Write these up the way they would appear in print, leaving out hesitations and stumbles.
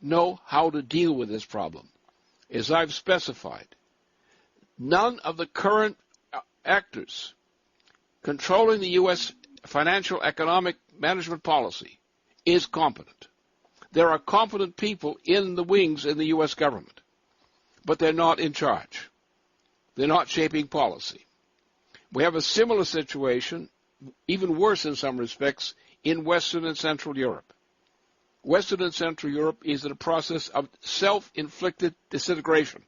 know how to deal with this problem. As I've specified, none of the current actors controlling the U.S. financial economic management policy is competent. There are competent people in the wings in the U.S. government, but they're not in charge. They're not shaping policy. We have a similar situation, even worse in some respects, in Western and Central Europe. Western and Central Europe is in a process of self-inflicted disintegration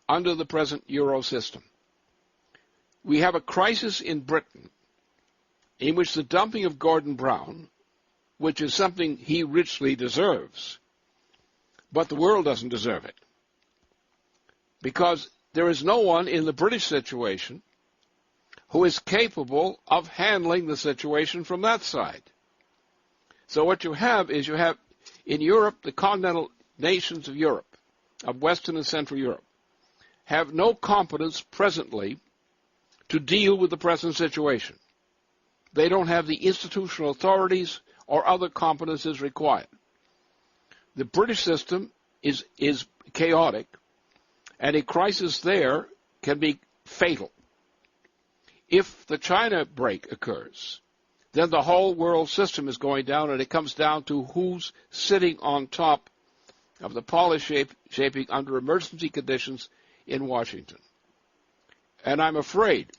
under the present Euro system. We have a crisis in Britain in which the dumping of Gordon Brown, which is something he richly deserves, but the world doesn't deserve it, because there is no one in the British situation who is capable of handling the situation from that side. So what you have is in Europe, the continental nations of Europe, of Western and Central Europe, have no competence presently to deal with the present situation. They don't have the institutional authorities or other competences required. The British system is chaotic, and a crisis there can be fatal. If the China break occurs, then the whole world system is going down, and it comes down to who's sitting on top of the policy shaping under emergency conditions in Washington. And I'm afraid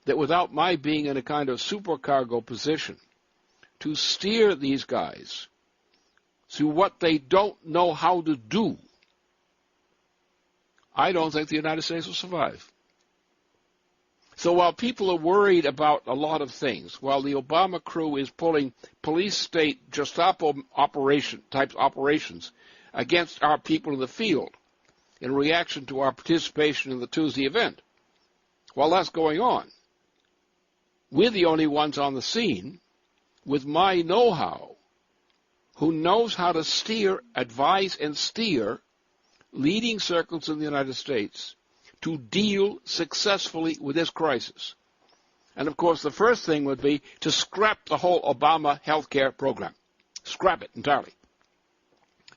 that without my being in a kind of supercargo position to steer these guys to what they don't know how to do, I don't think the United States will survive. So while people are worried about a lot of things, while the Obama crew is pulling police state Gestapo type operations against our people in the field in reaction to our participation in the Tuesday event, while that's going on, we're the only ones on the scene with my know-how who knows how to steer, advise, and steer leading circles in the United States to deal successfully with this crisis. And, of course, the first thing would be to scrap the whole Obama health care program. Scrap it entirely.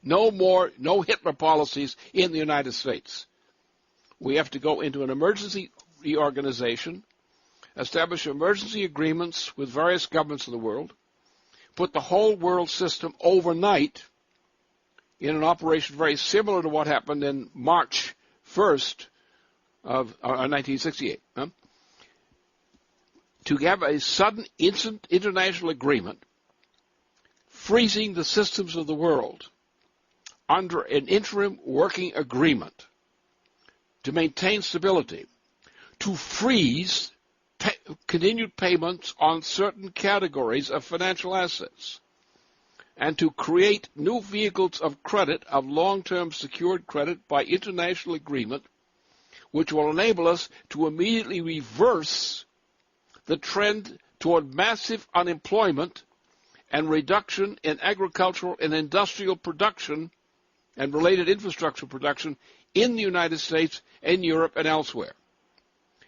No more, no Hitler policies in the United States. We have to go into an emergency reorganization, establish emergency agreements with various governments of the world, put the whole world system overnight in an operation very similar to what happened in March 1st of 1968, to have a sudden instant international agreement freezing the systems of the world under an interim working agreement to maintain stability, to freeze continued payments on certain categories of financial assets, and to create new vehicles of credit, of long-term secured credit by international agreement, which will enable us to immediately reverse the trend toward massive unemployment and reduction in agricultural and industrial production and related infrastructure production in the United States and Europe and elsewhere.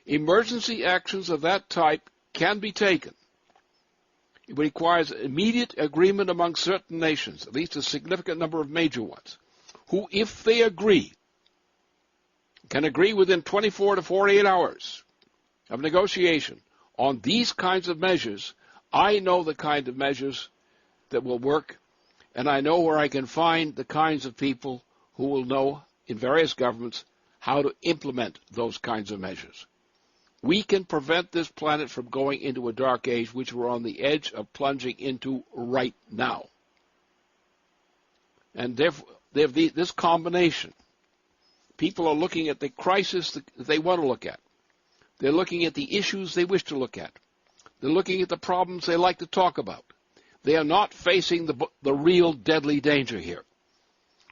Emergency actions of that type can be taken. It requires immediate agreement among certain nations, at least a significant number of major ones, who, if they agree, can agree within 24 to 48 hours of negotiation on these kinds of measures. I know the kind of measures that will work, and I know where I can find the kinds of people who will know in various governments how to implement those kinds of measures. We can prevent this planet from going into a dark age, which we're on the edge of plunging into right now. And therefore, this combination. People are looking at the crisis that they want to look at. They're looking at the issues they wish to look at. They're looking at the problems they like to talk about. They are not facing the real deadly danger here.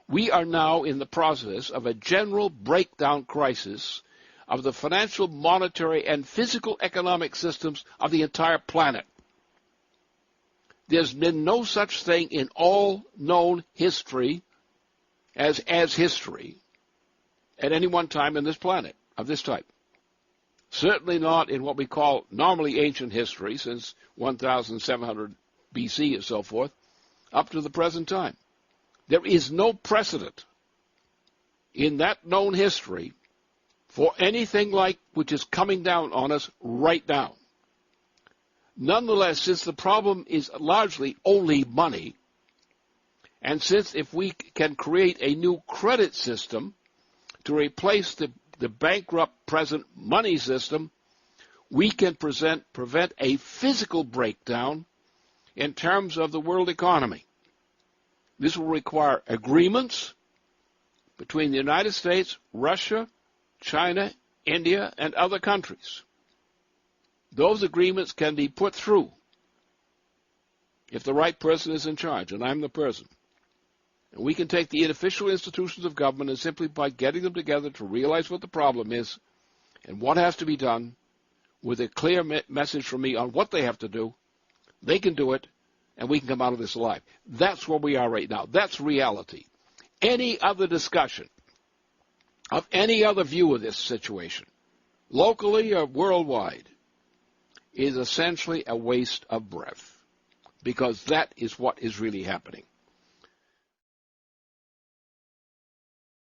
We are now in the process of a general breakdown crisis of the financial, monetary, and physical economic systems of the entire planet. There's been no such thing in all known history as history at any one time in this planet of this type. Certainly not in what we call normally ancient history since 1700 BC and so forth, up to the present time. There is no precedent in that known history for anything like which is coming down on us right now. Nonetheless, since the problem is largely only money, and since if we can create a new credit system to replace the bankrupt present money system, we can prevent a physical breakdown in terms of the world economy. This will require agreements between the United States, Russia, China, India, and other countries. Those agreements can be put through if the right person is in charge, and I'm the person. And we can take the official institutions of government and simply by getting them together to realize what the problem is and what has to be done with a clear message from me on what they have to do, they can do it, and we can come out of this alive. That's where we are right now. That's reality. Any other discussion of any other view of this situation, locally or worldwide, is essentially a waste of breath, because that is what is really happening.